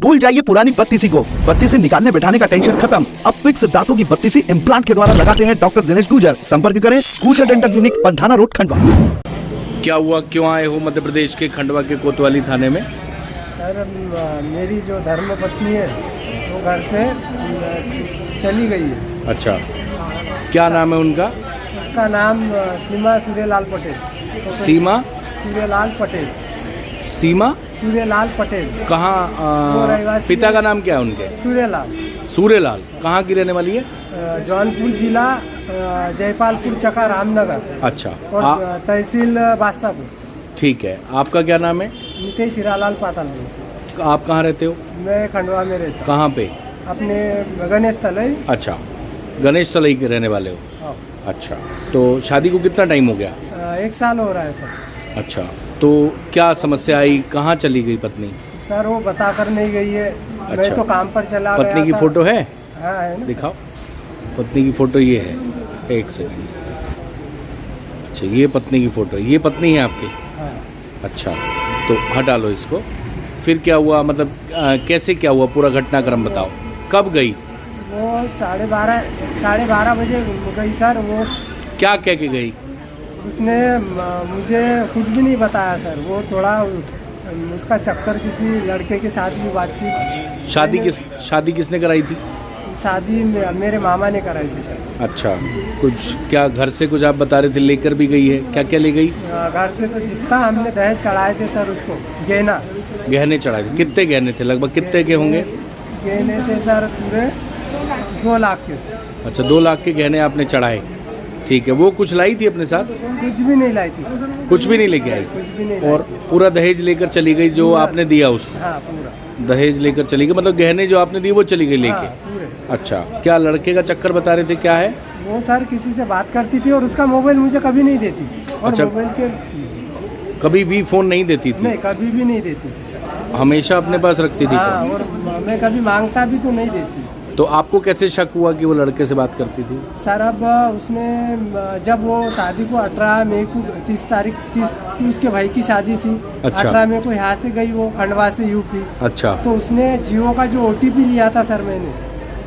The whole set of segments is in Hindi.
भूल जाइए पुरानी बत्तीसी को। बत्तीसी निकालने बैठाने का टेंशन खत्म। अब फिक्स दांतों की बत्तीसी इम्प्लांट के द्वारा लगाते हैं डॉक्टर दिनेश गुजर। संपर्क करें गुजर dental clinic, Pandhana road, Khandwa. क्या हुआ, क्यों आए हो मध्य प्रदेश के खंडवा के कोतवाली थाने में? सर, मेरी जो धर्मपत्नी है वो घर से चली गई है। अच्छा, क्या नाम है उनका? उसका नाम सीमा सूर्यलाल पटेल। सीमा सूर्यलाल पटेल। सीमा सूर्यलाल पटेल। वो कहाँ? रहवासी पिता है। का नाम क्या है उनके? सूर्यलाल। सूर्यलाल। कहाँ की रहने वाली है? जौनपुर जिला, जयपालपुर चका, रामनगर। अच्छा, और तहसील बादशाहपुर। ठीक है। आपका क्या नाम है? नितेश हीरालाल पाताल से। आप कहाँ रहते हो? मैं खंडवा में रहता कहाँ पे? हूँ, अपने गणेश तलई। अच्छा, गणेश तलई के रहने वाले हो। हाँ। अच्छा, तो शादी को कितना टाइम हो गया? 1 साल हो रहा है सर। अच्छा, तो क्या समस्या आई, कहाँ चली गई पत्नी? सर, वो बता कर नहीं गई है। अच्छा। मैं तो काम पर चला गया पत्नी की था। फोटो है? हाँ, है ना। दिखाओ, पत्नी की फोटो ये है। एक सेकंड। अच्छा, ये पत्नी की फोटो है। ये पत्नी है आपकी? हाँ। अच्छा, तो हटा लो इसको। फिर क्या हुआ, मतलब कैसे क्या हुआ, पूरा घटनाक्रम बताओ। कब गई? वो 12:30 बजे गई सर। वो क्या कह के गई? उसने मुझे कुछ भी नहीं बताया सर। वो थोड़ा उसका चक्कर किसी लड़के के साथ भी बातचीत। शादी किसने कराई थी? शादी मेरे मामा ने कराई थी सर। अच्छा, कुछ क्या घर से कुछ आप बता रहे थे लेकर भी गई है, क्या क्या ले गई? घर से तो जितना हमने दहेज चढ़ाए थे सर उसको, गहने चढ़ाए थे। कितने गहने थे, लगभग कितने के होंगे? गहने थे सर पूरे 2 लाख के। अच्छा, 2 लाख के गहने आपने चढ़ाए। ठीक है। वो कुछ लाई थी अपने साथ? कुछ भी नहीं लाई थी सर। कुछ भी नहीं लेके आई? कुछ भी नहीं लाई और थी। पूरा दहेज लेकर चली गई जो आपने दिया उसको? हाँ, पूरा दहेज लेकर चली गई, मतलब गहने जो आपने दिए वो चली गई लेके? हाँ, पूरे। अच्छा, क्या लड़के का चक्कर बता रहे थे, क्या है? वो सर किसी से बात करती थी और उसका मोबाइल मुझे कभी नहीं देती थी। और अच्छा। मोबाइल के कभी भी फोन नहीं देती थी? नहीं, कभी भी नहीं देती थी सर। हमेशा अपने पास रखती थी? हाँ, और मैं कभी मांगता भी तो नहीं देती। तो आपको कैसे शक हुआ कि वो लड़के से बात करती थी? सर, अब उसने जब वो शादी को 18 मई को 30 को उसके भाई की शादी थी। अच्छा। 18 मई को यहाँ से गई वो, खंडवा से यूपी। अच्छा। तो उसने जियो का जो OTP लिया था सर मैंने,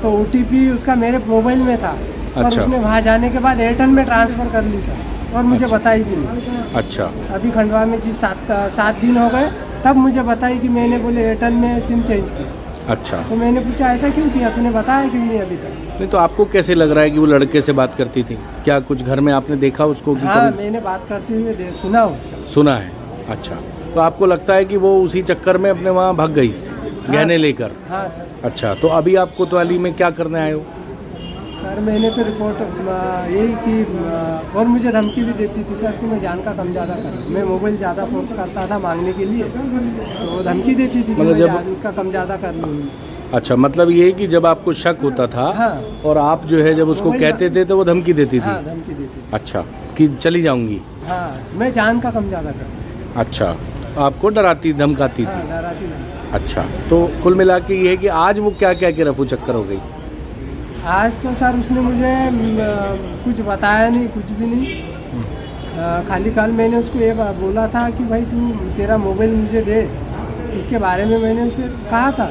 तो OTP उसका मेरे मोबाइल में था। और अच्छा। उसने वहाँ जाने के बाद एयरटेल में ट्रांसफ़र कर ली सर, और मुझे बताई भी नहीं। अच्छा। अभी खंडवा में जी 7 दिन हो गए, तब मुझे बताई कि मैंने बोले एयरटेल में सिम चेंज की। अच्छा, तो मैंने पूछा ऐसा क्यों किया, तूने बताया क्यों नहीं अभी तक? नहीं तो आपको कैसे लग रहा है कि वो लड़के से बात करती थी? क्या कुछ घर में आपने देखा उसको कि हाँ, कभी मैंने बात करते हुए सुना हूँ सर। सुना है? अच्छा, तो आपको लगता है कि वो उसी चक्कर में अपने वहाँ भाग गई गहने लेकर? हाँ सर। अच्छा, तो अभी आप कोतवाली में क्या करने आए हो? सर, मैंने तो रिपोर्ट यही की, और मुझे धमकी भी देती थी सर कि मैं जान का कम ज़्यादा करूँ। मैं मोबाइल ज़्यादा फोर्स करता था मांगने के लिए, तो धमकी देती थी कि मतलब मैं जब- जान का कम ज़्यादा कर लूँ। अच्छा, मतलब ये कि जब आपको शक होता था हाँ। और आप जो है जब उसको मोबाइल कहते थे तो वो धमकी देती थी? हाँ, धमकी देती थी। अच्छा, कि चली जाऊंगी? हाँ, मैं जान का कम ज़्यादा करूँ। अच्छा, आपको डराती धमकाती हाँ, थी? डराती नहीं। अच्छा, तो कुल मिला के ये है कि आज वो क्या क्या के रफू चक्कर हो गई? आज तो सर उसने मुझे कुछ बताया नहीं, कुछ भी नहीं। खाली कल मैंने उसको ये बोला था कि भाई तू तेरा मोबाइल मुझे दे। इसके बारे में मैंने उसे कहा था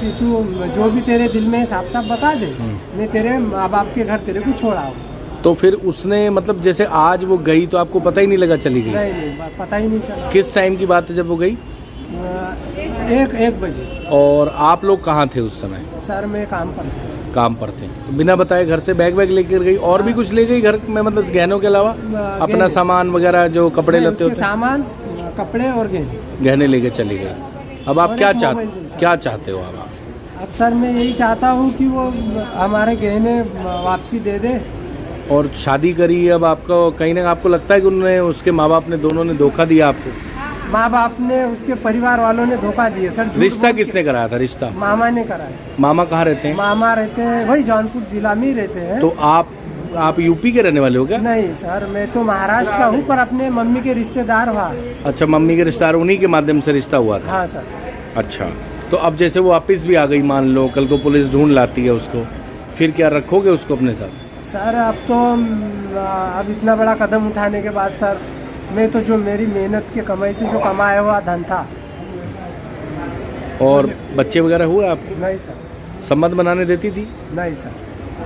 कि तू जो भी तेरे दिल में साफ साफ बता दे, मैं तेरे माँ बाप के घर तेरे को छोड़ाऊँ। तो फिर उसने, मतलब जैसे आज वो गई तो आपको पता ही नहीं लगा चली गई? नहीं, पता ही नहीं चला। किस टाइम की बात है जब वो गई? 1 बजे। और आप लोग कहाँ थे उस समय? सर, मैं काम पर था सर। काम पर थे। बिना बताए घर से बैग वैग लेकर गई? और भी कुछ ले गई घर में, मतलब गहनों के अलावा अपना गहने। सामान वगैरह जो कपड़े नहीं, लते उसके होते? सामान, कपड़े और गहने। गहने लेके चली गई। अब आप और क्या एक मोबाइल भी सर। क्या चाहते हो अब आप? अब सर मैं यही चाहता हूँ कि वो हमारे गहने वापसी दे दे। और शादी करी, अब आपको कहीं ना आपको लगता है कि उन्होंने, उसके माँ बाप ने, दोनों ने धोखा दिया आपको? माँ बाप ने, उसके परिवार वालों ने धोखा दिए सर। झूठ रिश्ता बोल के। किसने कराया था? रिश्ता मामा ने कराया। मामा कहाँ रहते हैं? मामा रहते हैं वही जौनपुर जिला में ही रहते हैं। तो आप यूपी के रहने वाले हो क्या? नहीं सर, मैं तो महाराष्ट्र का हूँ, पर अपने मम्मी के रिश्तेदार वहाँ। अच्छा, मम्मी के रिश्तेदार, उन्हीं के माध्यम से रिश्ता हुआ था? हाँ सर। अच्छा, तो अब जैसे वो वापस भी आ गई, मान लो कल को पुलिस ढूंढ लाती है उसको, फिर क्या रखोगे उसको अपने साथ? सर, अब तो अब इतना बड़ा कदम उठाने के बाद सर, मैं तो जो मेरी मेहनत की कमाई से जो कमाया हुआ धन था और बच्चे वगैरह हुए आपको? नहीं सर, संबंध बनाने देती थी? नहीं सर,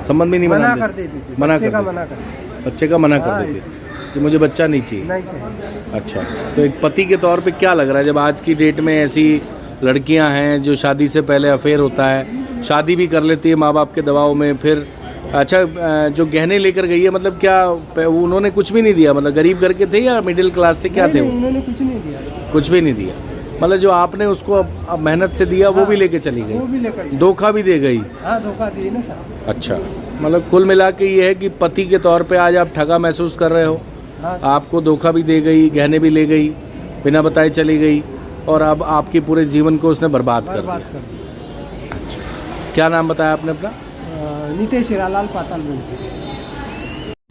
संबंध भी नहीं मना बनाने कर देती थी, मना बच्चे कर का देती। मना कर देती बच्चे का मना कर हाँ, देती थी कि मुझे बच्चा नहीं चाहिए। नहीं चाहिए। अच्छा, तो एक पति के तौर पे क्या लग रहा है जब आज की डेट में ऐसी लड़कियां हैं जो शादी से पहले अफेयर होता है, शादी भी कर लेती है माँ बाप के दबाव में, फिर अच्छा जो गहने लेकर गई है, मतलब क्या उन्होंने कुछ भी नहीं दिया? मतलब गरीब घर के थे या मिडिल क्लास थे, क्या थे नहीं, वो? उन्होंने कुछ नहीं दिया सर, कुछ भी नहीं दिया। मतलब जो आपने उसको अब मेहनत से दिया वो भी लेके चली वो गई, भी लेकर चले। धोखा भी दे गई। हाँ, धोखा दिए ना सर। अच्छा, मतलब कुल मिला के ये है कि पति के तौर पे आज आप ठगा महसूस कर रहे हो। हाँ सर, आपको धोखा भी दे गई, गहने भी ले गई, बिना बताए चली गई, और अब आपके पूरे जीवन को उसने बर्बाद कर बर्बाद दिया। कर दिया। क्या नाम बताया आपने अपना? नितेश हीरालाल पातालगंज से।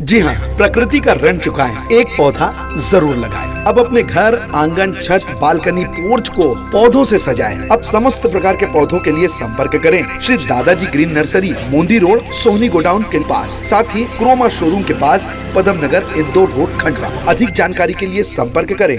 जी हाँ, प्रकृति का ऋण चुकाएं, एक पौधा जरूर लगाएं। अब अपने घर, आंगन, छत, बालकनी, पोर्च को पौधों से सजाएं। अब समस्त प्रकार के पौधों के लिए संपर्क करें श्री दादाजी ग्रीन नर्सरी, मोंदी रोड, सोहनी गोडाउन के पास, साथ ही क्रोमा शोरूम के पास, पदम नगर, इंदौर रोड, खंडवा। अधिक जानकारी के लिए संपर्क करें।